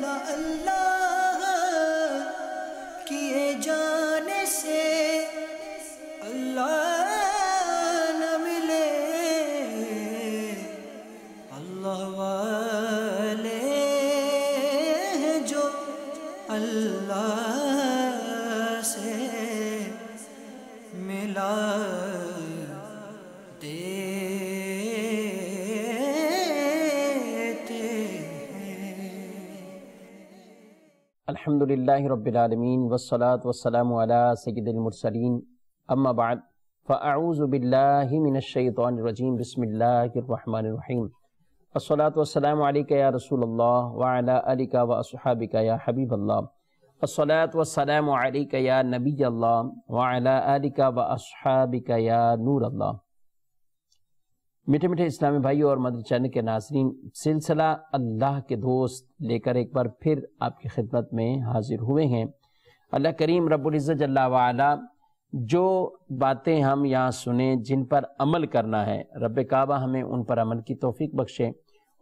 لا اللہ کیے جانے سے اللہ نہ ملے، اللہ والے ہیں جو اللہ سے ملا الحمدللہ رب العالمین والصلاة والسلام علی سید المرسلین، اما بعد فاعوذ باللہ من الشیطان الرجیم، بسم اللہ الرحمن الرحیم، الصلاة والسلام علیک یا رسول اللہ وعلی آلک واصحابک یا حبیب اللہ، الصلاة والسلام علیک یا نبی اللہ وعلی آلک واصحابک یا نور اللہ۔ میٹھے میٹھے اسلامی بھائیوں اور مدنی چینل کے ناظرین، سلسلہ اللہ کے دوست لے کر ایک بار پھر آپ کی خدمت میں حاضر ہوئے ہیں۔ اللہ کریم رب العزت جل وعلا جو باتیں ہم یہاں سنیں، جن پر عمل کرنا ہے، رب کعبہ ہمیں ان پر عمل کی توفیق بخشے،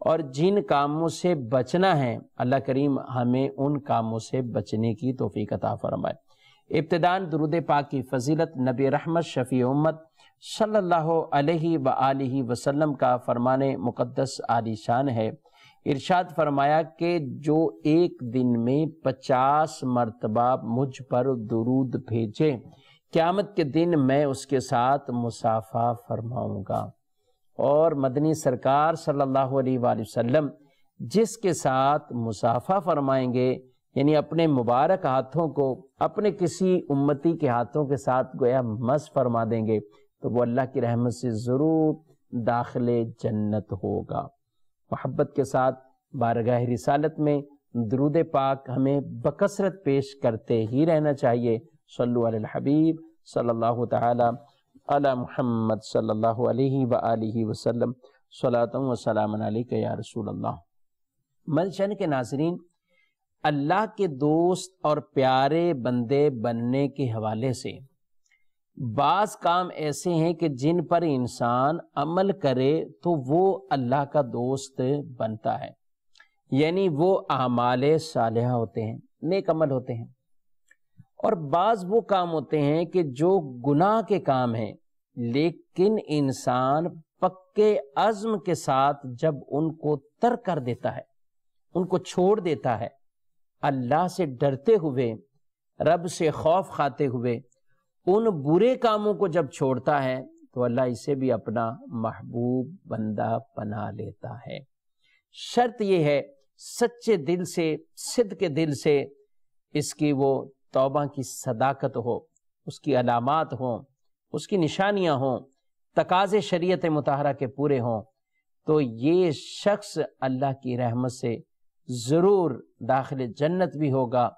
اور جن کاموں سے بچنا ہے اللہ کریم ہمیں ان کاموں سے بچنے کی توفیق عطا فرمائے۔ ابتداءً درود پاک کی فضیلت نبی رحمت شفیع امت صلی اللہ علیہ وآلہ وسلم کا فرمان مقدس عالی شان ہے۔ ارشاد فرمایا کہ جو ایک دن میں 50 مرتبہ مجھ پر درود بھیجے، قیامت کے دن میں اس کے ساتھ مصافحہ فرماؤں گا۔ اور مدنی سرکار صلی اللہ علیہ وآلہ وسلم جس کے ساتھ مصافحہ فرمائیں گے، یعنی اپنے مبارک ہاتھوں کو اپنے کسی امتی کے ہاتھوں کے ساتھ گویا مس فرما دیں گے، تو وہ اللہ کی رحمت سے ضرور داخل جنت ہوگا۔ محبت کے ساتھ بارگاہ رسالت میں درود پاک ہمیں بکثرت پیش کرتے ہی رہنا چاہیے۔ صلو علی الحبیب صلی اللہ تعالی علی محمد صلی اللہ علیہ وآلہ وسلم، صلاۃ و سلام علیک یا رسول اللہ۔ ملشن کے ناظرین، اللہ کے دوست اور پیارے بندے بننے کے حوالے سے بعض کام ایسے ہیں کہ جن پر انسان عمل کرے تو وہ اللہ کا دوست بنتا ہے، یعنی وہ اعمال صالحہ ہوتے ہیں، نیک عمل ہوتے ہیں۔ اور بعض وہ کام ہوتے ہیں کہ جو گناہ کے کام ہیں، لیکن انسان پکے عزم کے ساتھ جب ان کو ترک کر دیتا ہے، ان کو چھوڑ دیتا ہے، اللہ سے ڈرتے ہوئے، رب سے خوف کھاتے ہوئے ان برے کاموں کو جب چھوڑتا ہے، تو اللہ اسے بھی اپنا محبوب بندہ بنا لیتا ہے۔ شرط یہ ہے سچے دل سے، صدق کے دل سے اس کی وہ توبہ کی صداقت ہو، اس کی علامات ہوں، اس کی نشانیاں ہوں، تقاضے شریعت مطہرہ کے پورے ہوں، تو یہ شخص اللہ کی رحمت سے ضرور داخل جنت بھی ہوگا۔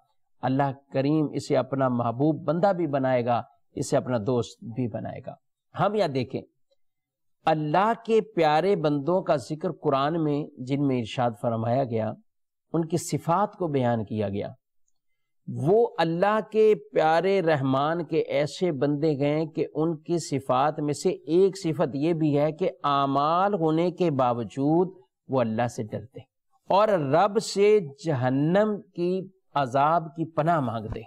اللہ کریم اسے اپنا محبوب بندہ بھی بنائے گا، اسے اپنا دوست بھی بنائے گا۔ ہم یہاں دیکھیں، اللہ کے پیارے بندوں کا ذکر قرآن میں جن میں ارشاد فرمایا گیا، ان کی صفات کو بیان کیا گیا۔ وہ اللہ کے پیارے رحمان کے ایسے بندے گئے کہ ان کی صفات میں سے ایک صفت یہ بھی ہے کہ اعمال ہونے کے باوجود وہ اللہ سے ڈرتے اور رب سے جہنم کی عذاب کی پناہ مانگتے،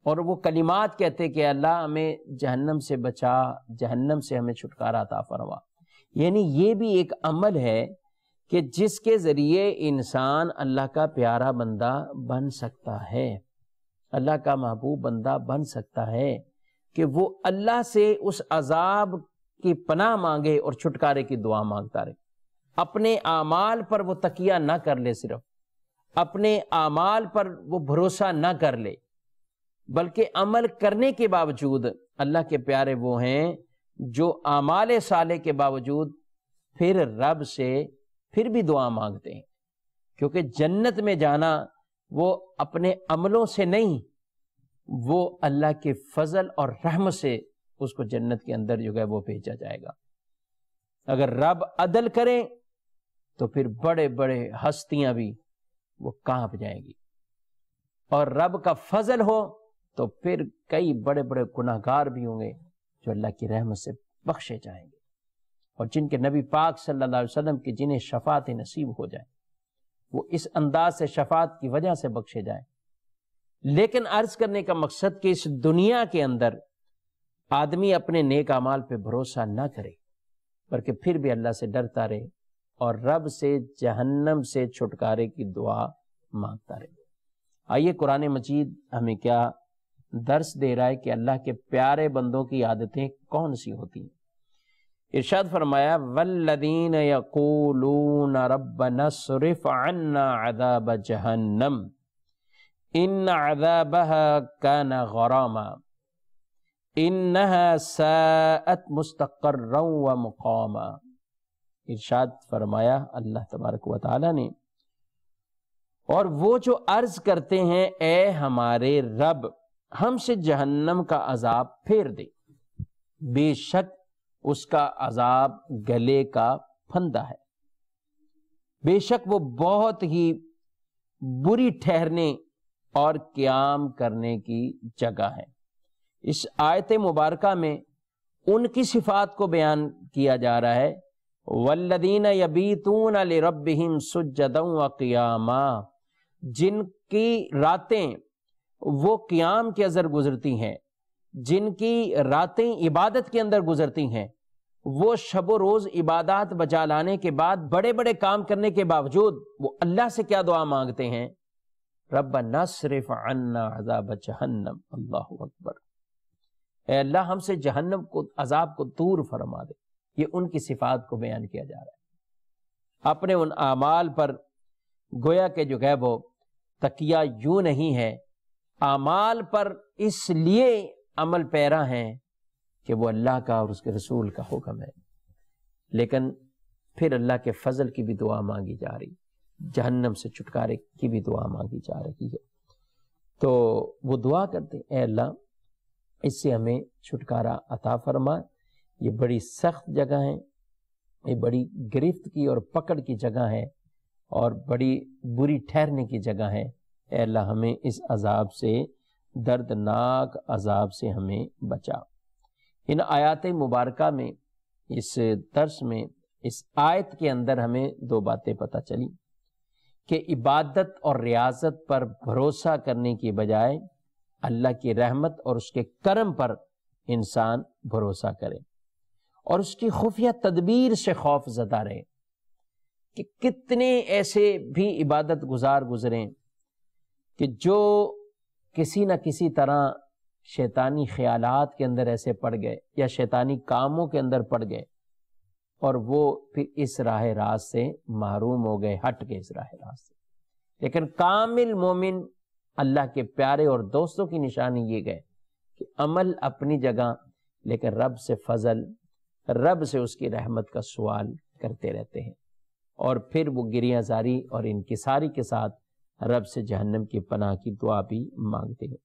اور وہ کلمات کہتے کہ اللہ ہمیں جہنم سے بچا، جہنم سے ہمیں چھٹکارا عطا فرما۔ یعنی یہ بھی ایک عمل ہے کہ جس کے ذریعے انسان اللہ کا پیارا بندہ بن سکتا ہے، اللہ کا محبوب بندہ بن سکتا ہے، کہ وہ اللہ سے اس عذاب کی پناہ مانگے اور چھٹکارے کی دعا مانگتا رہے۔ اپنے اعمال پر وہ تکیہ نہ کر لے، صرف اپنے اعمال پر وہ بھروسہ نہ کر لے، بلکہ عمل کرنے کے باوجود اللہ کے پیارے وہ ہیں جو اعمال صالح کے باوجود پھر رب سے پھر بھی دعا مانگتے ہیں، کیونکہ جنت میں جانا وہ اپنے عملوں سے نہیں، وہ اللہ کے فضل اور رحمت سے اس کو جنت کے اندر جو ہے وہ بھیجا جائے گا۔ اگر رب عدل کریں تو پھر بڑے بڑے ہستیاں بھی وہ کانپ جائیں گی، اور رب کا فضل ہو تو پھر کئی بڑے بڑے گناہگار بھی ہوں گے جو اللہ کی رحمت سے بخشے جائیں گے، اور جن کے نبی پاک صلی اللہ علیہ وسلم کی جنہیں شفاعت نصیب ہو جائیں۔ وہ اس انداز سے شفاعت کی وجہ سے بخشے جائیں۔ لیکن عرض کرنے کا مقصد کہ اس دنیا کے اندر آدمی اپنے نیک اعمال پہ بھروسہ نہ کرے، بلکہ پھر بھی اللہ سے ڈرتا رہے اور رب سے جہنم سے چھٹکارے کی دعا مانگتا رہے۔ آئیے قرآن مجید ہمیں کیا درس دے رہا ہے کہ اللہ کے پیارے بندوں کی عادتیں کون سی ہوتی ہیں۔ ارشاد فرمایا والذین یقولون ربنا اصرف عنا عذاب جہنم ان عذابها کان غراما انها ساءت مستقرا ومقاما۔ ارشاد فرمایا اللہ تبارک و تعالی نے، اور وہ جو عرض کرتے ہیں اے ہمارے رب ہم سے جہنم کا عذاب پھیر دے، بے شک اس کا عذاب گلے کا پھندا ہے، بے شک وہ بہت ہی بری ٹھہرنے اور قیام کرنے کی جگہ ہے۔ اس آیت مبارکہ میں ان کی صفات کو بیان کیا جا رہا ہے، والذین یبیتون لربہم سجدا وقیاما، جن کی راتیں وہ قیام کے اندر گزرتی ہیں، جن کی راتیں عبادت کے اندر گزرتی ہیں، وہ شب و روز عبادات بجا لانے کے بعد بڑے بڑے کام کرنے کے باوجود وہ اللہ سے کیا دعا مانگتے ہیں؟ ربنا اصرف عنا عذاب جہنم۔ اللہ اکبر، اے اللہ ہم سے جہنم کو عذاب کو دور فرما دے۔ یہ ان کی صفات کو بیان کیا جا رہا ہے۔ اپنے ان اعمال پر گویا کہ جو ہے وہ تکیہ یوں نہیں ہے، اعمال پر اس لیے عمل پیرا ہیں کہ وہ اللہ کا اور اس کے رسول کا حکم ہے، لیکن پھر اللہ کے فضل کی بھی دعا مانگی جا رہی، جہنم سے چھٹکارے کی بھی دعا مانگی جا رہی ہے۔ تو وہ دعا کرتے اے اللہ اس سے ہمیں چھٹکارا عطا فرما، یہ بڑی سخت جگہ ہے، یہ بڑی گرفت کی اور پکڑ کی جگہ ہے اور بڑی بری ٹھہرنے کی جگہ ہے۔ اے اللہ ہمیں اس عذاب سے، دردناک عذاب سے ہمیں بچا۔ ان آیات مبارکہ میں، اس درس میں، اس آیت کے اندر ہمیں دو باتیں پتہ چلی کہ عبادت اور ریاضت پر بھروسہ کرنے کی بجائے اللہ کی رحمت اور اس کے کرم پر انسان بھروسہ کرے اور اس کی خفیہ تدبیر سے خوف زدہ رہے کہ کتنے ایسے بھی عبادت گزار گزریں کہ جو کسی نہ کسی طرح شیطانی خیالات کے اندر ایسے پڑ گئے یا شیطانی کاموں کے اندر پڑ گئے اور وہ پھر اس راہ راست سے محروم ہو گئے، ہٹ گئے اس راہ راست سے۔ لیکن کامل مومن اللہ کے پیارے اور دوستوں کی نشانی یہ گئے کہ عمل اپنی جگہ، لیکن رب سے فضل، رب سے اس کی رحمت کا سوال کرتے رہتے ہیں اور پھر وہ گریہ زاری اور انکساری کے ساتھ رب سے جہنم کی پناہ کی دعا بھی مانگتے ہیں۔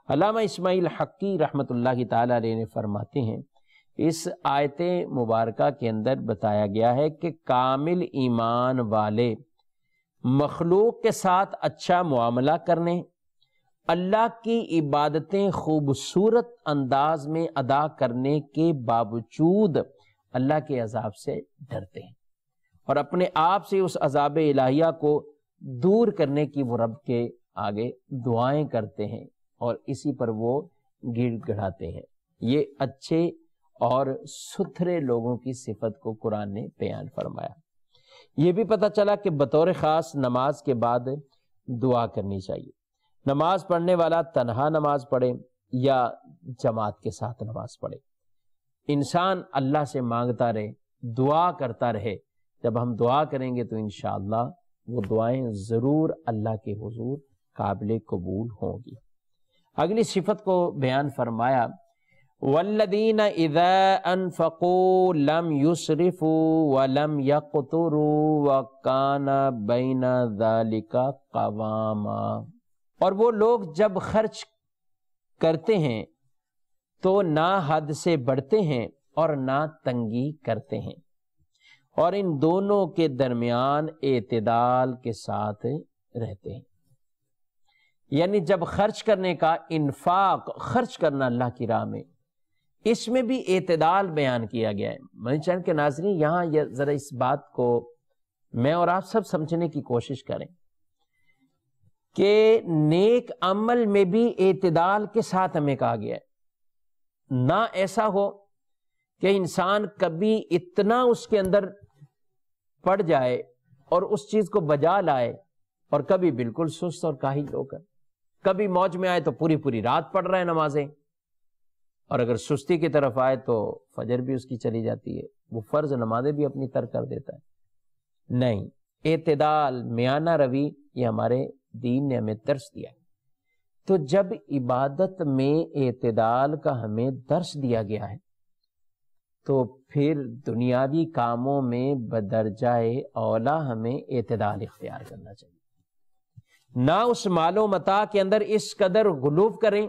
علامہ اسماعیل حقی رحمۃ اللہ تعالی علیہ نے فرماتے ہیں اس آیت مبارکہ کے اندر بتایا گیا ہے کہ کامل ایمان والے مخلوق کے ساتھ اچھا معاملہ کرنے، اللہ کی عبادتیں خوبصورت انداز میں ادا کرنے کے باوجود اللہ کے عذاب سے ڈرتے ہیں اور اپنے آپ سے اس عذاب الہیہ کو دور کرنے کی وہ رب کے آگے دعائیں کرتے ہیں اور اسی پر وہ گڑ گڑاتے ہیں۔ یہ اچھے اور ستھرے لوگوں کی صفت کو قرآن نے بیان فرمایا۔ یہ بھی پتہ چلا کہ بطور خاص نماز کے بعد دعا کرنی چاہیے۔ نماز پڑھنے والا تنہا نماز پڑھے یا جماعت کے ساتھ نماز پڑھے، انسان اللہ سے مانگتا رہے، دعا کرتا رہے۔ جب ہم دعا کریں گے تو انشاءاللہ وہ دعائیں ضرور اللہ کے حضور قابل قبول ہوں گی۔ اگلی صفت کو بیان فرمایا والذین اذا انفقوا لم یسرفوا ولم یقتروا وکان بین ذلک قواما، اور وہ لوگ جب خرچ کرتے ہیں تو نہ حد سے بڑھتے ہیں اور نہ تنگی کرتے ہیں اور ان دونوں کے درمیان اعتدال کے ساتھ رہتے ہیں۔ یعنی جب خرچ کرنے کا، انفاق خرچ کرنا اللہ کی راہ میں، اس میں بھی اعتدال بیان کیا گیا ہے۔ مدنی چینل کے ناظرین، یہاں ذرا اس بات کو میں اور آپ سب سمجھنے کی کوشش کریں کہ نیک عمل میں بھی اعتدال کے ساتھ ہمیں کہا گیا ہے، نہ ایسا ہو کہ انسان کبھی اتنا اس کے اندر پڑ جائے اور اس چیز کو بجا لائے اور کبھی بالکل سست اور کاہل ہو کر، کبھی موج میں آئے تو پوری پوری رات پڑھ رہے ہیں نمازیں، اور اگر سستی کی طرف آئے تو فجر بھی اس کی چلی جاتی ہے، وہ فرض نمازیں بھی اپنی ترک کر دیتا ہے۔ نہیں، اعتدال، میانہ روی، یہ ہمارے دین نے ہمیں درس دیا ہے۔ تو جب عبادت میں اعتدال کا ہمیں درس دیا گیا ہے تو پھر دنیاوی کاموں میں بدرجہ اولا ہمیں اعتدال اختیار کرنا چاہیے، نہ اس مال و متاع کے اندر اس قدر غلو کریں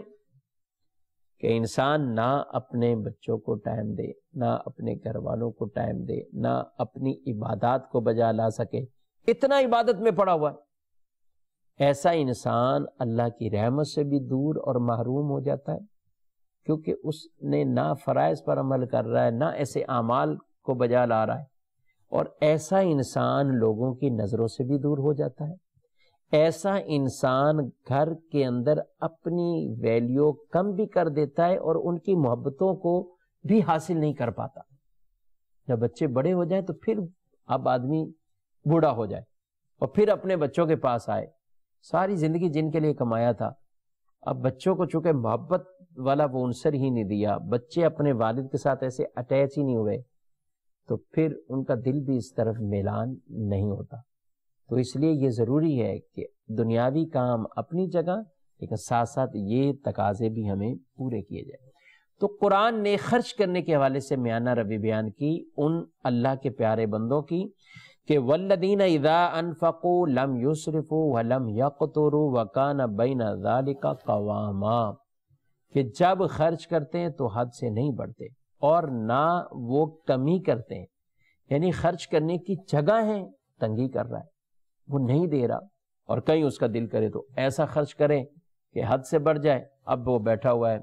کہ انسان نہ اپنے بچوں کو ٹائم دے، نہ اپنے گھر والوں کو ٹائم دے، نہ اپنی عبادات کو بجا لا سکے، اتنا عبادت میں پڑا ہوا ہے۔ ایسا انسان اللہ کی رحمت سے بھی دور اور محروم ہو جاتا ہے، کیونکہ اس نے نہ فرائض پر عمل کر رہا ہے، نہ ایسے اعمال کو بجا لا رہا ہے، اور ایسا انسان لوگوں کی نظروں سے بھی دور ہو جاتا ہے۔ ایسا انسان گھر کے اندر اپنی ویلیو کم بھی کر دیتا ہے اور ان کی محبتوں کو بھی حاصل نہیں کر پاتا۔ جب بچے بڑے ہو جائیں تو پھر اب آدمی بوڑھا ہو جائے اور پھر اپنے بچوں کے پاس آئے، ساری زندگی جن کے لیے کمایا تھا، اب بچوں کو چونکہ محبت والا وہ عنصر ہی نہیں دیا، بچے اپنے والد کے ساتھ ایسے اٹیچ ہی نہیں ہوئے، تو پھر ان کا دل بھی اس طرف میلان نہیں ہوتا۔ تو اس لیے یہ ضروری ہے کہ دنیاوی کام اپنی جگہ، لیکن ساتھ ساتھ یہ تقاضے بھی ہمیں پورے کیے جائیں۔ تو قرآن نے خرچ کرنے کے حوالے سے میانہ روی بیان کی ان اللہ کے پیارے بندوں کی کہ والذین اذا انفقوا لم یسرفوا ولم یقتروا وکان بین ذلک قواما، کہ جب خرچ کرتے ہیں تو حد سے نہیں بڑھتے اور نہ وہ کمی کرتے ہیں، یعنی خرچ کرنے کی جگہ ہے، تنگی کر رہا ہے، وہ نہیں دے رہا، اور کہیں اس کا دل کرے تو ایسا خرچ کرے کہ حد سے بڑھ جائے، اب وہ بیٹھا ہوا ہے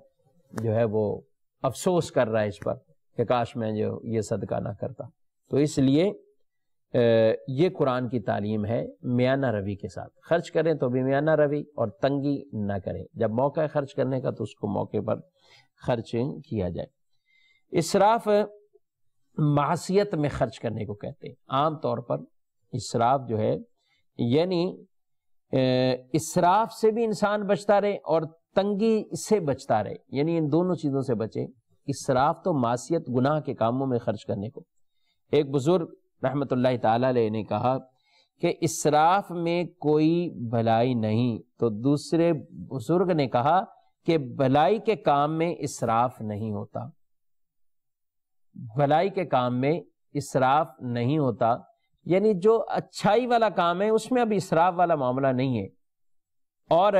جو ہے وہ افسوس کر رہا ہے اس پر کہ کاش میں جو یہ صدقہ نہ کرتا۔ تو اس لیے یہ قرآن کی تعلیم ہے، میانہ روی کے ساتھ خرچ کریں تو بھی میانہ روی، اور تنگی نہ کریں، جب موقع ہے خرچ کرنے کا تو اس کو موقع پر خرچ کیا جائے۔ اسراف معصیت میں خرچ کرنے کو کہتے ہیں۔ عام طور پر اسراف جو ہے یعنی اسراف سے بھی انسان بچتا رہے اور تنگی سے بچتا رہے، یعنی ان دونوں چیزوں سے بچے۔ اسراف تو معصیت گناہ کے کاموں میں خرچ کرنے کو۔ ایک بزرگ رحمت اللہ تعالی علیہ نے کہا کہ اسراف میں کوئی بھلائی نہیں، تو دوسرے بزرگ نے کہا کہ بھلائی کے کام میں اسراف نہیں ہوتا، بھلائی کے کام میں اسراف نہیں ہوتا، یعنی جو اچھائی والا کام ہے اس میں اب اسراف والا معاملہ نہیں ہے، اور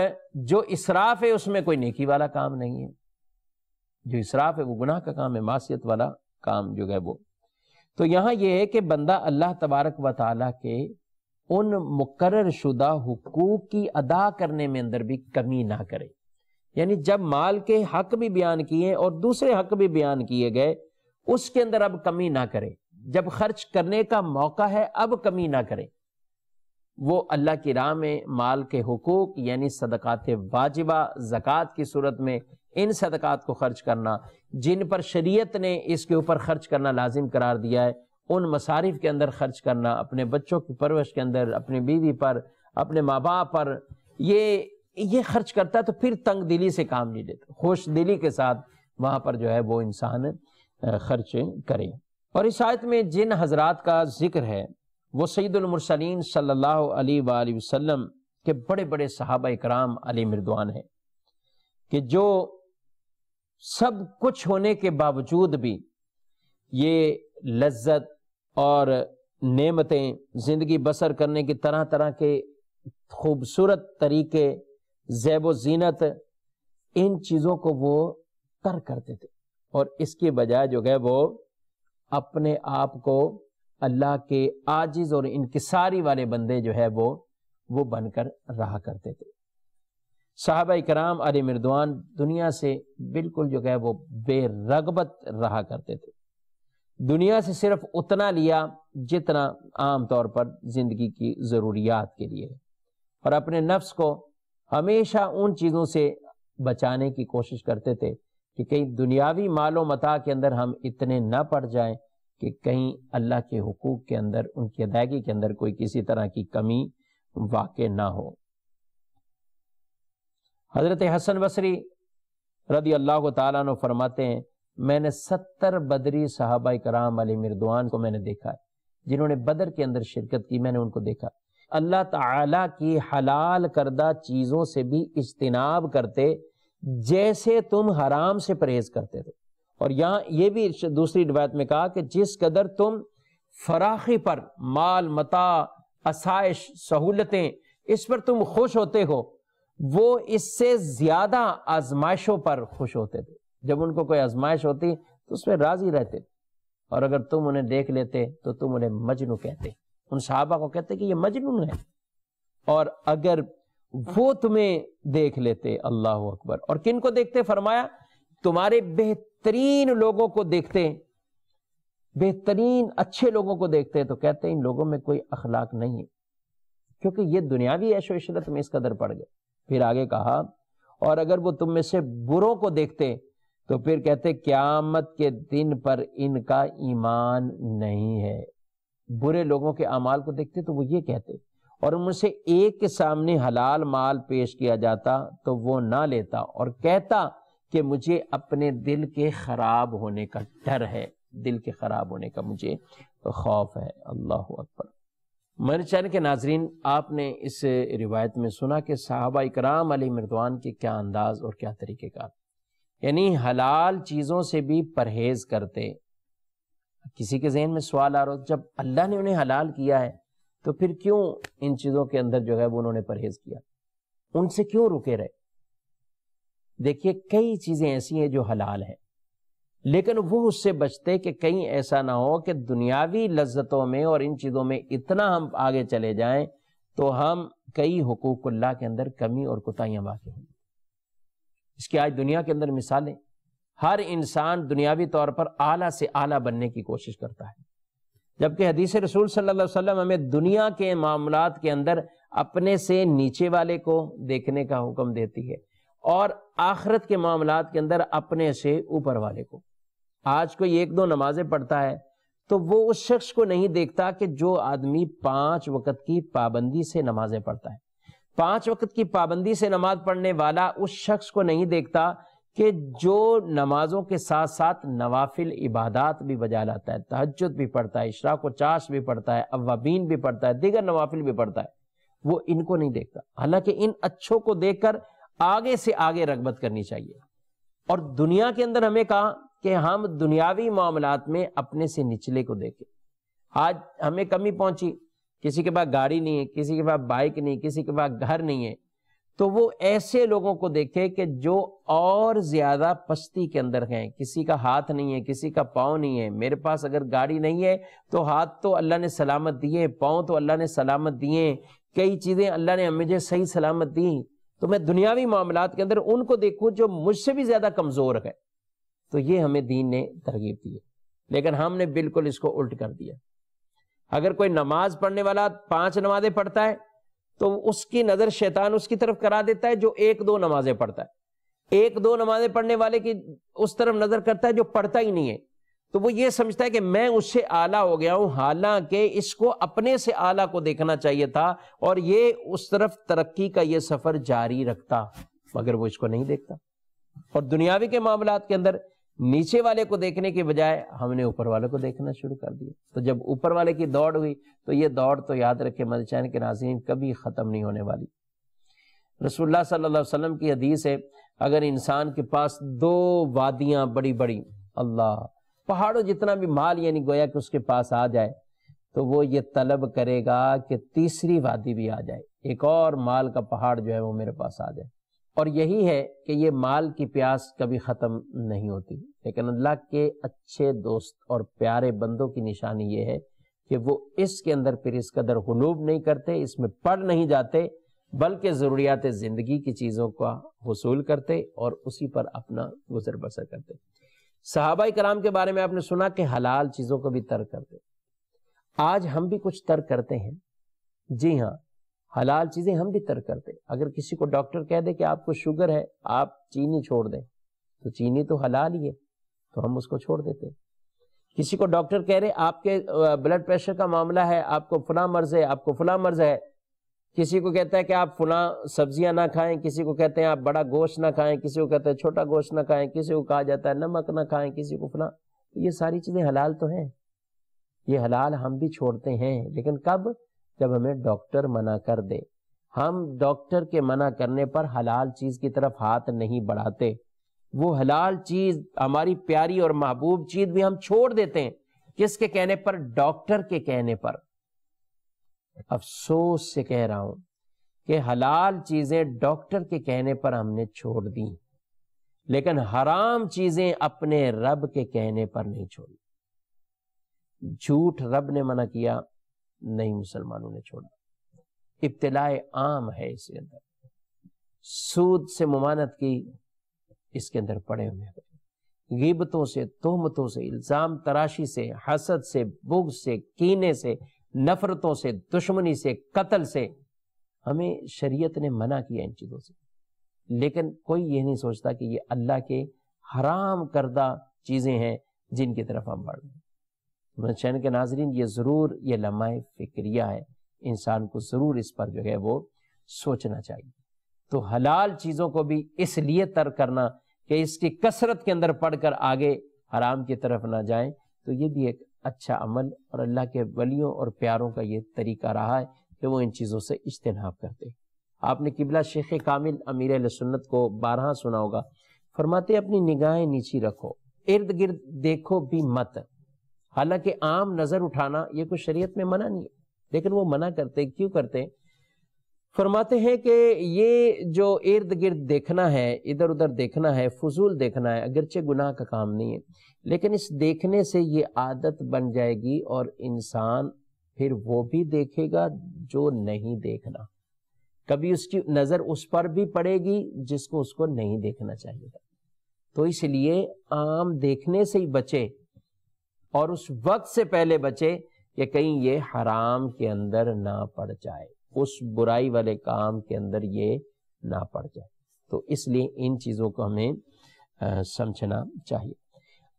جو اسراف ہے اس میں کوئی نیکی والا کام نہیں ہے۔ جو اسراف ہے وہ گناہ کا کام ہے، معصیت والا کام جو ہے وہ۔ تو یہاں یہ ہے کہ بندہ اللہ تبارک و تعالیٰ کے ان مقرر شدہ حقوق کی ادا کرنے میں اندر بھی کمی نہ کرے، یعنی جب مال کے حق بھی بیان کیے اور دوسرے حق بھی بیان کیے گئے، اس کے اندر اب کمی نہ کرے، جب خرچ کرنے کا موقع ہے اب کمی نہ کرے۔ وہ اللہ کی راہ میں مال کے حقوق یعنی صدقات واجبہ، زکوٰۃ کی صورت میں ان صدقات کو خرچ کرنا جن پر شریعت نے اس کے اوپر خرچ کرنا لازم قرار دیا ہے، ان مصارف کے اندر خرچ کرنا، اپنے بچوں کی پرورش کے اندر، اپنی بیوی پر، اپنے ماں باپ پر، یہ خرچ کرتا ہے تو پھر تنگ دلی سے کام نہیں لیتا، خوش دلی کے ساتھ وہاں پر جو ہے وہ انسان خرچ کرے۔ اور اس آیت میں جن حضرات کا ذکر ہے وہ سید المرسلین صلی اللہ علیہ وآلہ وسلم کے بڑے بڑے صحابہ اکرام علیہ مردوان ہیں، کہ جو سب کچھ ہونے کے باوجود بھی یہ لذت اور نعمتیں، زندگی بسر کرنے کی طرح طرح کے خوبصورت طریقے، زیب و زینت، ان چیزوں کو وہ ترک کرتے تھے، اور اس کی بجائے جو ہے وہ اپنے آپ کو اللہ کے عاجز اور انکساری والے بندے جو ہے وہ بن کر رہا کرتے تھے۔ صحابہ کرام علیہ مردوان دنیا سے بالکل جو ہے وہ بے رغبت رہا کرتے تھے، دنیا سے صرف اتنا لیا جتنا عام طور پر زندگی کی ضروریات کے لیے ہے، اور اپنے نفس کو ہمیشہ ان چیزوں سے بچانے کی کوشش کرتے تھے کہ کہیں دنیاوی مال و متاع کے اندر ہم اتنے نہ پڑ جائیں کہ کہیں اللہ کے حقوق کے اندر، ان کی ادائیگی کے اندر کوئی کسی طرح کی کمی واقع نہ ہو۔ حضرت حسن بصری رضی اللہ تعالیٰ عنہ فرماتے ہیں، میں نے 70 بدری صحابہ کرام علیہ مردوان کو میں نے دیکھا ہے، جنہوں نے بدر کے اندر شرکت کی، میں نے ان کو دیکھا۔ اللہ تعالیٰ کی حلال کردہ چیزوں سے بھی اجتناب کرتے جیسے تم حرام سے پرہیز کرتے تھے، اور یہاں یہ بھی دوسری روایت میں کہا کہ جس قدر تم فراخی پر، مال متاع، آسائش، سہولتیں، اس پر تم خوش ہوتے ہو، وہ اس سے زیادہ آزمائشوں پر خوش ہوتے تھے۔ جب ان کو کوئی آزمائش ہوتی تو اس میں راضی رہتے، اور اگر تم انہیں دیکھ لیتے تو تم انہیں مجنون کہتے، ان صحابہ کو کہتے کہ یہ مجنون ہے، اور اگر وہ تمہیں دیکھ لیتے، اللہ اکبر، اور کن کو دیکھتے؟ فرمایا تمہارے بہترین لوگوں کو دیکھتے، بہترین اچھے لوگوں کو دیکھتے تو کہتے ان لوگوں میں کوئی اخلاق نہیں ہے، کیونکہ یہ دنیاوی عیش و عشرت میں اس قدر پڑ گئے۔ پھر آگے کہا، اور اگر وہ تم میں سے بروں کو دیکھتے تو پھر کہتے قیامت کے دن پر ان کا ایمان نہیں ہے۔ برے لوگوں کے اعمال کو دیکھتے تو وہ یہ کہتے، اور ان میں سے ایک کے سامنے حلال مال پیش کیا جاتا تو وہ نہ لیتا، اور کہتا کہ مجھے اپنے دل کے خراب ہونے کا ڈر ہے، دل کے خراب ہونے کا مجھے خوف ہے۔ اللہ اکبر۔ میرے چینل کے ناظرین، آپ نے اس روایت میں سنا کہ صحابہ اکرام علیہ مردوان کے کیا انداز اور کیا طریقہ کار، یعنی حلال چیزوں سے بھی پرہیز کرتے۔ کسی کے ذہن میں سوال آ رہا، جب اللہ نے انہیں حلال کیا ہے تو پھر کیوں ان چیزوں کے اندر جو ہے وہ انہوں نے پرہیز کیا، ان سے کیوں رکے رہے؟ دیکھیے کئی چیزیں ایسی ہیں جو حلال ہیں، لیکن وہ اس سے بچتے کہ کہیں ایسا نہ ہو کہ دنیاوی لذتوں میں اور ان چیزوں میں اتنا ہم آگے چلے جائیں تو ہم کئی حقوق اللہ کے اندر کمی اور کوتاہیاں واقع ہوں۔ اس کی آج دنیا کے اندر مثالیں، ہر انسان دنیاوی طور پر اعلیٰ سے اعلیٰ بننے کی کوشش کرتا ہے، جبکہ حدیث رسول صلی اللہ علیہ وسلم ہمیں دنیا کے معاملات کے اندر اپنے سے نیچے والے کو دیکھنے کا حکم دیتی ہے، اور آخرت کے معاملات کے اندر اپنے سے اوپر والے کو۔ آج کوئی 1-2 نمازیں پڑھتا ہے تو وہ اس شخص کو نہیں دیکھتا کہ جو آدمی 5 وقت کی پابندی سے نمازیں پڑھتا ہے، 5 وقت کی پابندی سے نماز پڑھنے والا اس شخص کو نہیں دیکھتا کہ جو نمازوں کے ساتھ ساتھ نوافل عبادات بھی بجا لاتا ہے، تہجد بھی پڑھتا ہے، اشراق و چاش بھی پڑھتا ہے، اوابین بھی پڑھتا ہے، دیگر نوافل بھی پڑھتا ہے، وہ ان کو نہیں دیکھتا۔ حالانکہ ان اچھوں کو دیکھ کر آگے سے آگے رغبت کرنی چاہیے۔ اور دنیا کے اندر ہمیں کہا کہ ہم دنیاوی معاملات میں اپنے سے نچلے کو دیکھیں۔ آج ہمیں کمی پہنچی، کسی کے پاس گاڑی نہیں ہے، کسی کے پاس بائک نہیں، کسی کے پاس گھر نہیں ہے، تو وہ ایسے لوگوں کو دیکھے کہ جو اور زیادہ پستی کے اندر ہیں، کسی کا ہاتھ نہیں ہے، کسی کا پاؤں نہیں ہے۔ میرے پاس اگر گاڑی نہیں ہے تو ہاتھ تو اللہ نے سلامت دیے، پاؤں تو اللہ نے سلامت دیے، کئی چیزیں اللہ نے مجھے صحیح سلامت دی، تو میں دنیاوی معاملات کے اندر ان کو دیکھوں جو مجھ سے بھی زیادہ کمزور ہے۔ تو یہ ہمیں دین نے ترغیب دی ہے، لیکن ہم نے بالکل اس کو الٹ کر دیا۔ اگر کوئی نماز پڑھنے والا 5 نمازیں پڑھتا ہے تو اس کی نظر شیطان اس کی طرف کرا دیتا ہے جو 1-2 نمازیں پڑھتا ہے، 1-2 نمازیں پڑھنے والے کی اس طرف نظر کرتا ہے جو پڑھتا ہی نہیں ہے، تو وہ یہ سمجھتا ہے کہ میں اس سے اعلیٰ ہو گیا ہوں، حالانکہ اس کو اپنے سے اعلیٰ کو دیکھنا چاہیے تھا، اور یہ اس طرف ترقی کا یہ سفر جاری رکھتا، مگر وہ اس کو نہیں دیکھتا۔ اور دنیاوی کے معاملات کے اندر نیچے والے کو دیکھنے کے بجائے ہم نے اوپر والے کو دیکھنا شروع کر دیا۔ تو جب اوپر والے کی دوڑ ہوئی تو یہ دوڑ تو یاد رکھے مدنی کے ناظرین کبھی ختم نہیں ہونے والی۔ رسول اللہ صلی اللہ علیہ وسلم کی حدیث ہے، اگر انسان کے پاس 2 وادیاں بڑی بڑی، اللہ پہاڑوں جتنا بھی مال یعنی گویا کہ اس کے پاس آ جائے، تو وہ یہ طلب کرے گا کہ تیسری وادی بھی آ جائے، ایک اور مال کا پہاڑ جو ہے وہ میرے پاس آ جائے۔ اور یہی ہے کہ یہ مال کی پیاس کبھی ختم نہیں ہوتی، لیکن اللہ کے اچھے دوست اور پیارے بندوں کی نشانی یہ ہے کہ وہ اس کے اندر پھر اس قدر غلوب نہیں کرتے، اس میں پڑ نہیں جاتے، بلکہ ضروریات زندگی کی چیزوں کا حصول کرتے اور اسی پر اپنا گزر بسر کرتے۔ صحابہ کرام کے بارے میں آپ نے سنا کہ حلال چیزوں کو بھی ترک کرتے۔ آج ہم بھی کچھ ترک کرتے ہیں، جی ہاں، حلال چیزیں ہم بھی ترک کرتے ہیں۔ اگر کسی کو ڈاکٹر کہہ دے کہ آپ کو شوگر ہے، آپ چینی چھوڑ دیں، تو چینی تو حلال ہی ہے، تو ہم اس کو چھوڑ دیتے ہیں۔ کسی کو ڈاکٹر کہہ رہے آپ کے بلڈ پریشر کا معاملہ ہے، آپ کو فلاں مرض ہے، آپ کو فلاں مرض ہے، کسی کو کہتا ہے کہ آپ فلاں سبزیاں نہ کھائیں، کسی کو کہتے ہیں آپ بڑا گوشت نہ کھائیں، کسی کو کہتے ہیں چھوٹا گوشت نہ کھائیں، کسی کو کہا جاتا ہے نمک نہ کھائیں، کسی کو فلاں، یہ ساری چیزیں حلال تو ہیں، یہ حلال ہم بھی چھوڑتے ہیں، لیکن کب؟ جب ہمیں ڈاکٹر منع کر دے۔ ہم ڈاکٹر کے منع کرنے پر حلال چیز کی طرف ہاتھ نہیں بڑھاتے، وہ حلال چیز، ہماری پیاری اور محبوب چیز بھی ہم چھوڑ دیتے ہیں۔ کس کے کہنے پر؟ ڈاکٹر کے کہنے پر۔ افسوس سے کہہ رہا ہوں کہ حلال چیزیں ڈاکٹر کے کہنے پر ہم نے چھوڑ دیں، لیکن حرام چیزیں اپنے رب کے کہنے پر نہیں چھوڑی۔ جھوٹ رب نے منع کیا، نہیں مسلمانوں نے چھوڑا۔ ابتلاء عام ہے اس کے اندر، سود سے ممانعت کی، اس کے اندر پڑے ہوئے ہیں، غیبتوں سے، تہمتوں سے، الزام تراشی سے، حسد سے، بغض سے، کینے سے، نفرتوں سے، دشمنی سے، قتل سے، ہمیں شریعت نے منع کیا ان چیزوں سے، لیکن کوئی یہ نہیں سوچتا کہ یہ اللہ کے حرام کردہ چیزیں ہیں جن کی طرف ہم بڑھ رہے ہیں۔ چین کے ناظرین، یہ ضرور یہ لمحہ فکریہ ہے، انسان کو ضرور اس پر جو ہے وہ سوچنا چاہیے۔ تو حلال چیزوں کو بھی اس لیے ترک کرنا کہ اس کی کثرت کے اندر پڑھ کر آگے حرام کی طرف نہ جائیں، تو یہ بھی ایک اچھا عمل اور اللہ کے ولیوں اور پیاروں کا یہ طریقہ رہا ہے کہ وہ ان چیزوں سے اجتناب کرتے۔ آپ نے قبلہ شیخ کامل امیر اہل سنت کو بارہا سنا ہوگا، فرماتے اپنی نگاہیں نیچی رکھو، ارد گرد دیکھو بھی مت۔ حالانکہ عام نظر اٹھانا یہ کوئی شریعت میں منع نہیں ہے، لیکن وہ منع کرتے، کیوں کرتے؟ فرماتے ہیں کہ یہ جو ارد گرد دیکھنا ہے، ادھر ادھر دیکھنا ہے، فضول دیکھنا ہے، اگرچہ گناہ کا کام نہیں ہے، لیکن اس دیکھنے سے یہ عادت بن جائے گی اور انسان پھر وہ بھی دیکھے گا جو نہیں دیکھنا، کبھی اس کی نظر اس پر بھی پڑے گی جس کو اس کو نہیں دیکھنا چاہیے تھا۔ تو اس لیے عام دیکھنے سے ہی بچے، اور اس وقت سے پہلے بچے کہ کہیں یہ حرام کے اندر نہ پڑ جائے، اس برائی والے کام کے اندر یہ نہ پڑ جائے۔ تو اس لیے ان چیزوں کو ہمیں سمجھنا چاہیے۔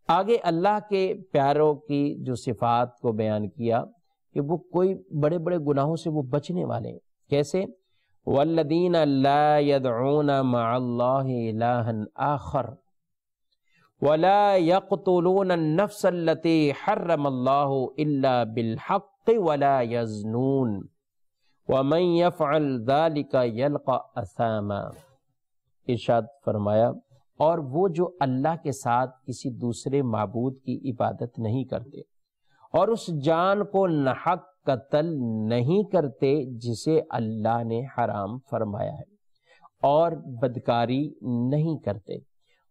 آگے اللہ کے پیاروں کی جو صفات کو بیان کیا کہ وہ کوئی بڑے بڑے گناہوں سے وہ بچنے والے ہیں۔ کیسے؟ وَالَّذِينَ لَا يَدْعُونَ مَعَ اللَّهِ إِلَٰهًا آخَرَ وَلَا يَقْتُلُونَ النَّفْسَ الَّتِي حَرَّمَ اللَّهُ إِلَّا بِالْحَقِّ وَلَا يَزْنُونَ وَمَنْ يَفْعَلْ ذَلِكَ يَلْقَ أَثَامًا۔ ارشاد فرمایا، اور وہ جو اللہ کے ساتھ کسی دوسرے معبود کی عبادت نہیں کرتے، اور اس جان کو ناحق قتل نہیں کرتے جسے اللہ نے حرام فرمایا ہے، اور بدکاری نہیں کرتے،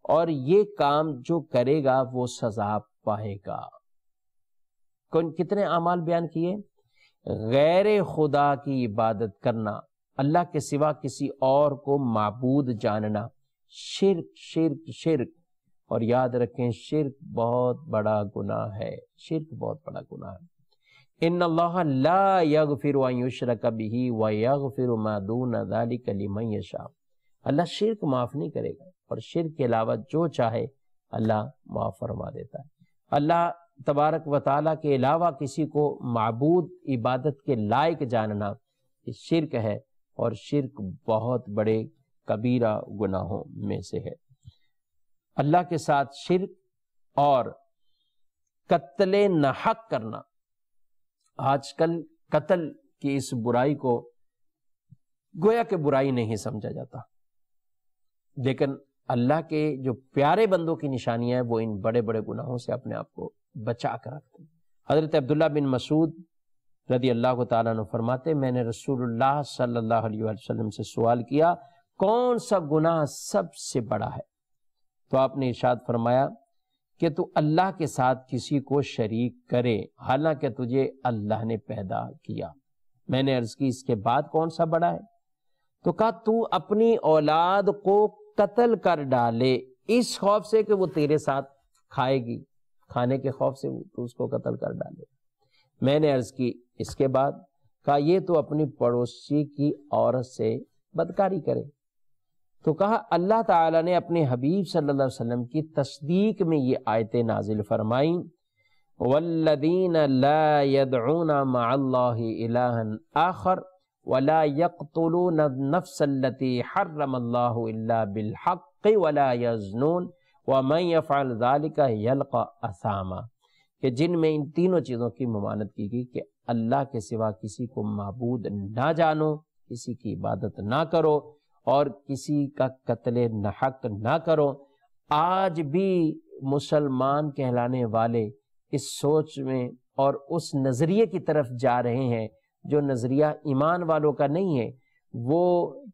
اور یہ کام جو کرے گا وہ سزا پائے گا۔ کتنے اعمال بیان کیے؟ غیر خدا کی عبادت کرنا، اللہ کے سوا کسی اور کو معبود جاننا، شرک شرک شرک، اور یاد رکھیں شرک بہت بڑا گناہ ہے، شرک بہت بڑا گناہ ہے۔ ان اللہ لا یغفر ان یشرک بہ ویغفر ما دون ذلک لمن یشاء۔ اللہ شرک معاف نہیں کرے گا، اور شرک کے علاوہ جو چاہے اللہ معاف فرما دیتا ہے۔ اللہ تبارک و تعالیٰ کے علاوہ کسی کو معبود عبادت کے لائق جاننا یہ شرک ہے، اور شرک بہت بڑے کبیرہ گناہوں میں سے ہے۔ اللہ کے ساتھ شرک اور قتل ناحق کرنا، آج کل قتل کی اس برائی کو گویا کہ برائی نہیں سمجھا جاتا، لیکن اللہ کے جو پیارے بندوں کی نشانیاں ہیں وہ ان بڑے بڑے گناہوں سے اپنے آپ کو بچا کر رکھتے ہیں۔ حضرت عبداللہ بن مسعود رضی اللہ تعالیٰ عنہ فرماتے، میں نے رسول اللہ صلی اللہ علیہ وسلم سے سوال کیا کون سا گناہ سب سے بڑا ہے؟ تو آپ نے ارشاد فرمایا کہ تو اللہ کے ساتھ کسی کو شریک کرے حالانکہ تجھے اللہ نے پیدا کیا۔ میں نے عرض کی اس کے بعد کون سا بڑا ہے؟ تو کہا تو اپنی اولاد کو قتل کر ڈالے اس خوف سے کہ وہ تیرے ساتھ کھائے گی، کھانے کے خوف سے تو اس کو قتل کر ڈالے۔ میں نے عرض کی اس کے بعد؟ کہا یہ تو اپنی پڑوسی کی عورت سے بدکاری کرے۔ تو کہا اللہ تعالیٰ نے اپنے حبیب صلی اللہ علیہ وسلم کی تصدیق میں یہ آیتیں نازل فرمائیں، وَالَّذِينَ لَا يَدْعُونَ مَعَ اللَّهِ إِلَٰهًا آخَرَ وَلَا يَقْتُلُونَ النَّفْسَ الَّتِي حَرَّمَ اللَّهُ إِلَّا بِالْحَقِّ وَلَا يَزْنُونَ وَمَن يَفْعَلْ ذَلِكَ يَلْقَ أَثَامًا، کہ جن میں ان تینوں چیزوں کی ممانعت کی گئی کہ اللہ کے سوا کسی کو معبود نہ جانو، کسی کی عبادت نہ کرو اور کسی کا قتل ناحق نہ کرو۔ آج بھی مسلمان کہلانے والے اس سوچ میں اور اس نظریے کی طرف جا رہے ہیں جو نظریہ ایمان والوں کا نہیں ہے، وہ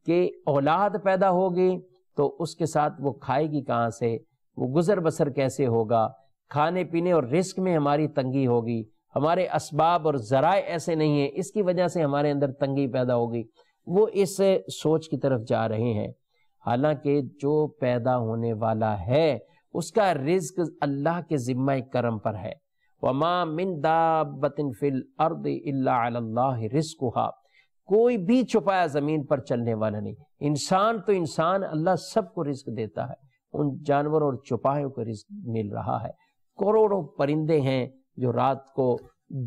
کہ اولاد پیدا ہوگی تو اس کے ساتھ وہ کھائے گی کہاں سے، وہ گزر بسر کیسے ہوگا، کھانے پینے اور رزق میں ہماری تنگی ہوگی، ہمارے اسباب اور ذرائع ایسے نہیں ہیں، اس کی وجہ سے ہمارے اندر تنگی پیدا ہوگی، وہ اس سوچ کی طرف جا رہے ہیں۔ حالانکہ جو پیدا ہونے والا ہے اس کا رزق اللہ کے ذمہ کرم پر ہے۔ وَمَا مِن دَابَّةٍ فِي الْأَرْضِ إِلَّا عَلَى اللَّهِ رِزْقُهَا، کوئی بھی چھپایا زمین پر چلنے والا نہیں، انسان تو انسان، اللہ سب کو رزق دیتا ہے، ان جانوروں اور چوپایوں کو رزق مل رہا ہے۔ کروڑوں پرندے ہیں جو رات کو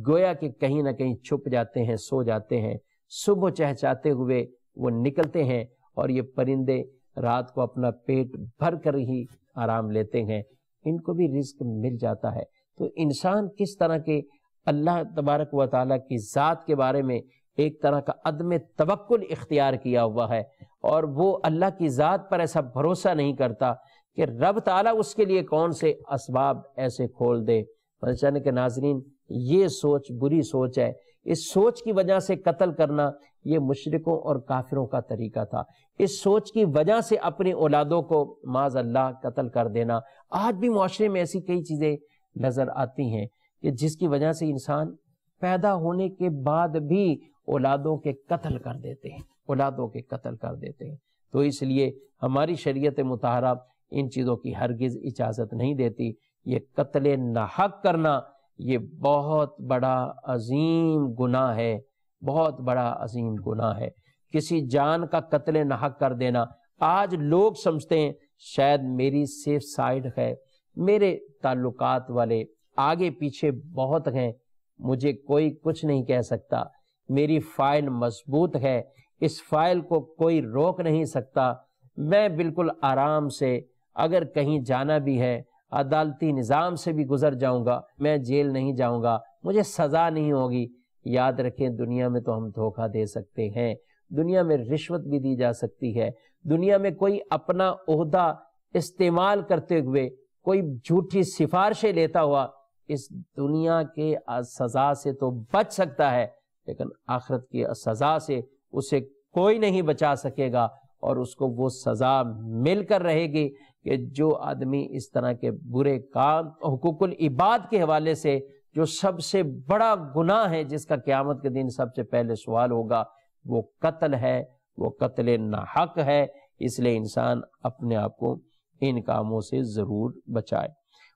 گویا کہ کہیں نہ کہیں چھپ جاتے ہیں، سو جاتے ہیں، صبح چہچاتے ہوئے وہ نکلتے ہیں اور یہ پرندے رات کو اپنا پیٹ بھر کر ہی آرام لیتے ہیں، ان کو بھی رزق مل جاتا ہے۔ تو انسان کس طرح کے اللہ تبارک و تعالیٰ کی ذات کے بارے میں ایک طرح کا عدم توکل اختیار کیا ہوا ہے، اور وہ اللہ کی ذات پر ایسا بھروسہ نہیں کرتا کہ رب تعالیٰ اس کے لیے کون سے اسباب ایسے کھول دے۔ چاہنے کے ناظرین، یہ سوچ بری سوچ ہے۔ اس سوچ کی وجہ سے قتل کرنا یہ مشرکوں اور کافروں کا طریقہ تھا۔ اس سوچ کی وجہ سے اپنی اولادوں کو معاذ اللہ قتل کر دینا۔ آج بھی معاشرے میں ایسی کئی چیزیں نظر آتی ہیں کہ جس کی وجہ سے انسان پیدا ہونے کے بعد بھی اولادوں کے قتل کر دیتے ہیں، اولادوں کے قتل کر دیتے ہیں۔ تو اس لیے ہماری شریعت مطہرہ ان چیزوں کی ہرگز اجازت نہیں دیتی۔ یہ قتل ناحق کرنا یہ بہت بڑا عظیم گناہ ہے، بہت بڑا عظیم گناہ ہے۔ کسی جان کا قتل ناحق کر دینا، آج لوگ سمجھتے ہیں شاید میری سیف سائیڈ ہے، میرے تعلقات والے آگے پیچھے بہت ہیں، مجھے کوئی کچھ نہیں کہہ سکتا، میری فائل مضبوط ہے، اس فائل کو کوئی روک نہیں سکتا، میں بالکل آرام سے اگر کہیں جانا بھی ہے عدالتی نظام سے بھی گزر جاؤں گا، میں جیل نہیں جاؤں گا، مجھے سزا نہیں ہوگی۔ یاد رکھیں دنیا میں تو ہم دھوکہ دے سکتے ہیں، دنیا میں رشوت بھی دی جا سکتی ہے، دنیا میں کوئی اپنا عہدہ استعمال کرتے ہوئے کوئی جھوٹی سفارشیں لیتا ہوا اس دنیا کے سزا سے تو بچ سکتا ہے، لیکن آخرت کی سزا سے اسے کوئی نہیں بچا سکے گا، اور اس کو وہ سزا مل کر رہے گی کہ جو آدمی اس طرح کے برے کام حقوق العباد کے حوالے سے جو سب سے بڑا گناہ ہے، جس کا قیامت کے دن سب سے پہلے سوال ہوگا، وہ قتل ہے، وہ قتل ناحق ہے۔ اس لیے انسان اپنے آپ کو ان کاموں سے ضرور بچائے۔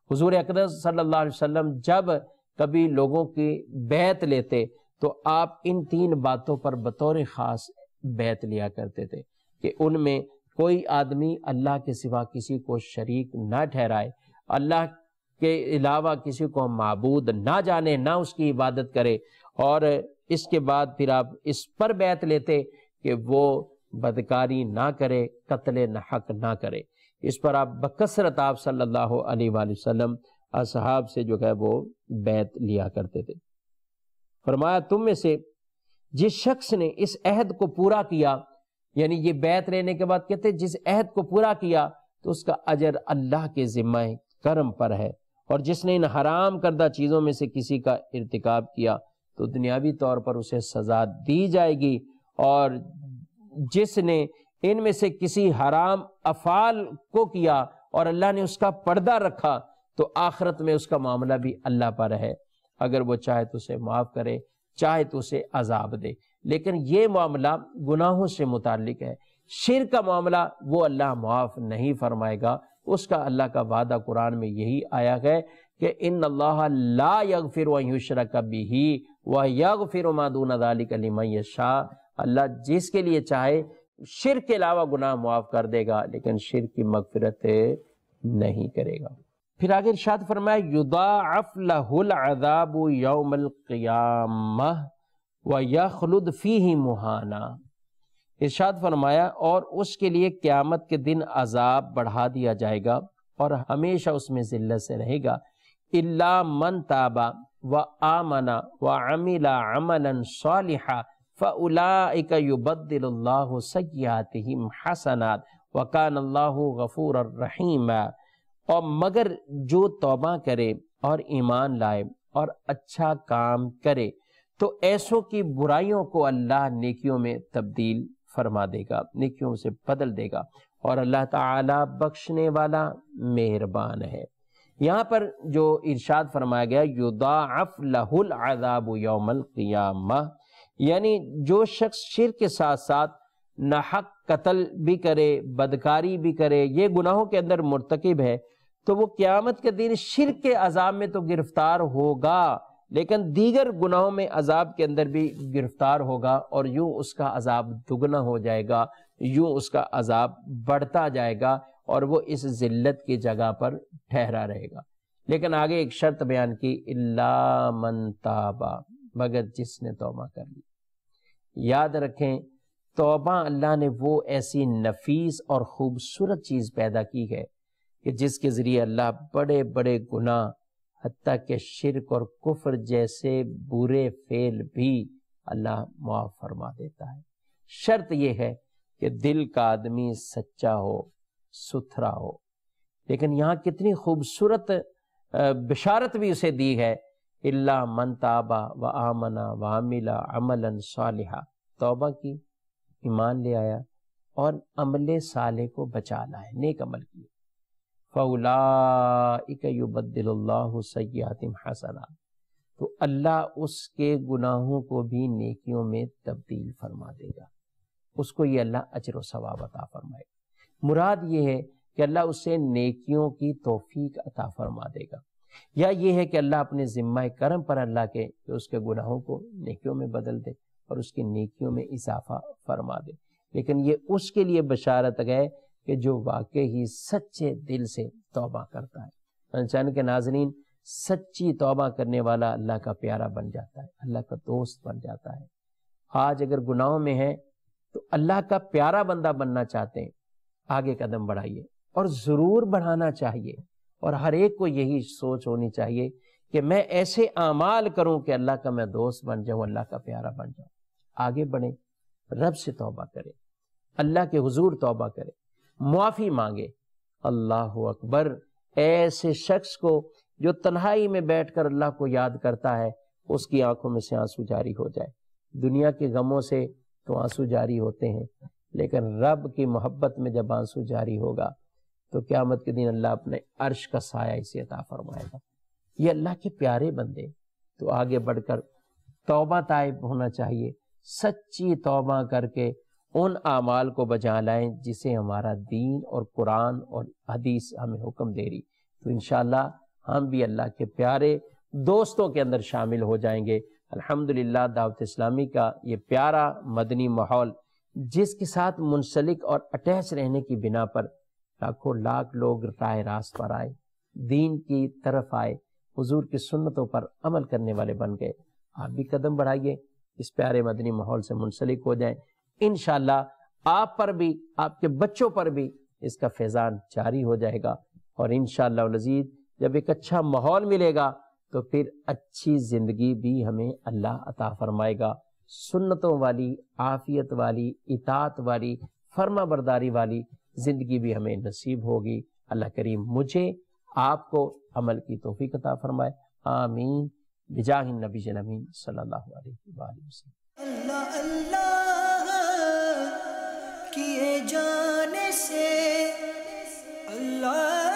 حضور اقدس صلی اللہ علیہ وسلم جب کبھی لوگوں کی بیعت لیتے تو آپ ان تین باتوں پر بطور خاص بیعت لیا کرتے تھے کہ ان میں کوئی آدمی اللہ کے سوا کسی کو شریک نہ ٹھہرائے، اللہ کے علاوہ کسی کو معبود نہ جانے، نہ اس کی عبادت کرے، اور اس کے بعد پھر آپ اس پر بیعت لیتے کہ وہ بدکاری نہ کرے، قتل ناحق نہ کرے۔ اس پر آپ بکثرت آپ صلی اللہ علیہ وآلہ وسلم اصحاب سے جو ہے وہ بیعت لیا کرتے تھے۔ فرمایا تم میں سے جس شخص نے اس عہد کو پورا کیا، یعنی یہ بیعت لینے کے بعد کہتے جس عہد کو پورا کیا تو اس کا اجر اللہ کے ذمہ کرم پر ہے، اور جس نے ان حرام کردہ چیزوں میں سے کسی کا ارتکاب کیا تو دنیاوی طور پر اسے سزا دی جائے گی، اور جس نے ان میں سے کسی حرام افعال کو کیا اور اللہ نے اس کا پردہ رکھا تو آخرت میں اس کا معاملہ بھی اللہ پر ہے، اگر وہ چاہے تو اسے معاف کرے، چاہے تو اسے عذاب دے۔ لیکن یہ معاملہ گناہوں سے متعلق ہے، شرک کا معاملہ وہ اللہ معاف نہیں فرمائے گا، اس کا اللہ کا وعدہ قرآن میں یہی آیا ہے کہ ان اللہ لا یغفر ان یشرک بہ وَيَغْفِرُ مَا دُونَ ذَلِكَ لِمَن يَشَاءُ، اللہ جس کے لیے چاہے شرک کے علاوہ گناہ معاف کر دے گا، لیکن شرک کی مغفرت نہیں کرے گا۔ پھر آگے ارشاد فرمایا یضاعف لہ العذاب یوم القیامہ ویخلد فیہ مہانا، ارشاد فرمایا اور اس کے لیے قیامت کے دن عذاب بڑھا دیا جائے گا اور ہمیشہ اس میں ذلت سے رہے گا۔ الا من تاب وآمن وعمل عملا صالحا فأولئک یبدل اللہ سیئاتہم حسنات وکان اللہ غفورا رحیما، اور مگر جو توبہ کرے اور ایمان لائے اور اچھا کام کرے تو ایسوں کی برائیوں کو اللہ نیکیوں میں تبدیل فرما دے گا، نیکیوں سے بدل دے گا، اور اللہ تعالی بخشنے والا مہربان ہے۔ یہاں پر جو ارشاد فرمایا گیا یضاعف لہ العذاب یوم القیامہ، یعنی جو شخص شرک کے ساتھ ساتھ ناحق قتل بھی کرے، بدکاری بھی کرے، یہ گناہوں کے اندر مرتکب ہے، تو وہ قیامت کے دن شرک کے عذاب میں تو گرفتار ہوگا، لیکن دیگر گناہوں میں عذاب کے اندر بھی گرفتار ہوگا، اور یوں اس کا عذاب دگنا ہو جائے گا، یوں اس کا عذاب بڑھتا جائے گا، اور وہ اس ذلت کی جگہ پر ٹھہرا رہے گا۔ لیکن آگے ایک شرط بیان کی الا من تابا، مگر جس نے توبہ کر لی۔ یاد رکھیں توبہ اللہ نے وہ ایسی نفیس اور خوبصورت چیز پیدا کی ہے کہ جس کے ذریعے اللہ بڑے بڑے گناہ حتیٰ کہ شرک اور کفر جیسے برے فعل بھی اللہ معاف فرما دیتا ہے۔ شرط یہ ہے کہ دل کا آدمی سچا ہو، ستھرا ہو۔ لیکن یہاں کتنی خوبصورت بشارت بھی اسے دی ہے، الا من تاب وآمن وعمل عملا صالحا، توبہ کی، ایمان لے آیا اور عمل صالح کو بچا لائے، نیک عمل کیے، فَأُولَئِكَ يُبَدِّلُ اللَّهُ سَيِّئَاتِهِمْ حَسَنَاتٍ، تو اللہ اس کے گناہوں کو بھی نیکیوں میں تبدیل فرما دے گا، اس کو یہ اللہ اجر و ثواب عطا فرمائے گا۔ مراد یہ ہے کہ اللہ اسے نیکیوں کی توفیق عطا فرما دے گا، یا یہ ہے کہ اللہ اپنے ذمہ کرم پر اللہ کے کہ اس کے گناہوں کو نیکیوں میں بدل دے اور اس کی نیکیوں میں اضافہ فرما دے۔ لیکن یہ اس کے لیے بشارت ہے کہ جو واقعی سچے دل سے توبہ کرتا ہے۔ انسان کے ناظرین، سچی توبہ کرنے والا اللہ کا پیارا بن جاتا ہے، اللہ کا دوست بن جاتا ہے۔ آج اگر گناہوں میں ہے تو اللہ کا پیارا بندہ بننا چاہتے ہیں، آگے قدم بڑھائیے، اور ضرور بڑھانا چاہیے، اور ہر ایک کو یہی سوچ ہونی چاہیے کہ میں ایسے اعمال کروں کہ اللہ کا میں دوست بن جاؤں، اللہ کا پیارا بن جاؤں۔ آگے بڑھیں، رب سے توبہ کرے، اللہ کے حضور توبہ کرے، معافی مانگے۔ اللہ اکبر، ایسے شخص کو جو تنہائی میں بیٹھ کر اللہ کو یاد کرتا ہے، اس کی آنکھوں میں سے آنسو جاری ہو جائے۔ دنیا کے غموں سے تو آنسو جاری ہوتے ہیں، لیکن رب کی محبت میں جب آنسو جاری ہوگا تو قیامت کے دن اللہ اپنے عرش کا سایہ اسے عطا فرمائے گا۔ یہ اللہ کے پیارے بندے، تو آگے بڑھ کر توبہ طائب ہونا چاہیے، سچی توبہ کر کے ان اعمال کو بجا لائیں جسے ہمارا دین اور قرآن اور حدیث ہمیں حکم دے رہی، تو انشاءاللہ ہم بھی اللہ کے پیارے دوستوں کے اندر شامل ہو جائیں گے۔ الحمدللہ دعوت اسلامی کا یہ پیارا مدنی ماحول، جس کے ساتھ منسلک اور اٹیچ رہنے کی بنا پر لاکھوں لاکھ لوگ راہ راست پر آئے، دین کی طرف آئے، حضور کی سنتوں پر عمل کرنے والے بن گئے۔ آپ بھی قدم بڑھائیے، اس پیارے مدنی ماحول سے منسلک ہو جائیں، انشاءاللہ آپ پر بھی، آپ کے بچوں پر بھی اس کا فیضان جاری ہو جائے گا، اور انشاءاللہ العزیز جب ایک اچھا ماحول ملے گا تو پھر اچھی زندگی بھی ہمیں اللہ عطا فرمائے گا، سنتوں والی، عافیت والی، اطاعت والی، فرما برداری والی زندگی بھی ہمیں نصیب ہوگی۔ اللہ کریم مجھے، آپ کو عمل کی توفیق عطا فرمائے، آمین، بجاہ النبی الامین صلی اللہ علیہ وآلہ وسلم۔ اللہ اللہ کیے جانے سے اللہ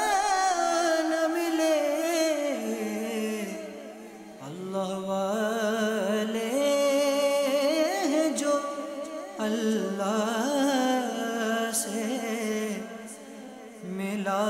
نہ ملے، اللہ والے ہیں جو اللہ سے ملا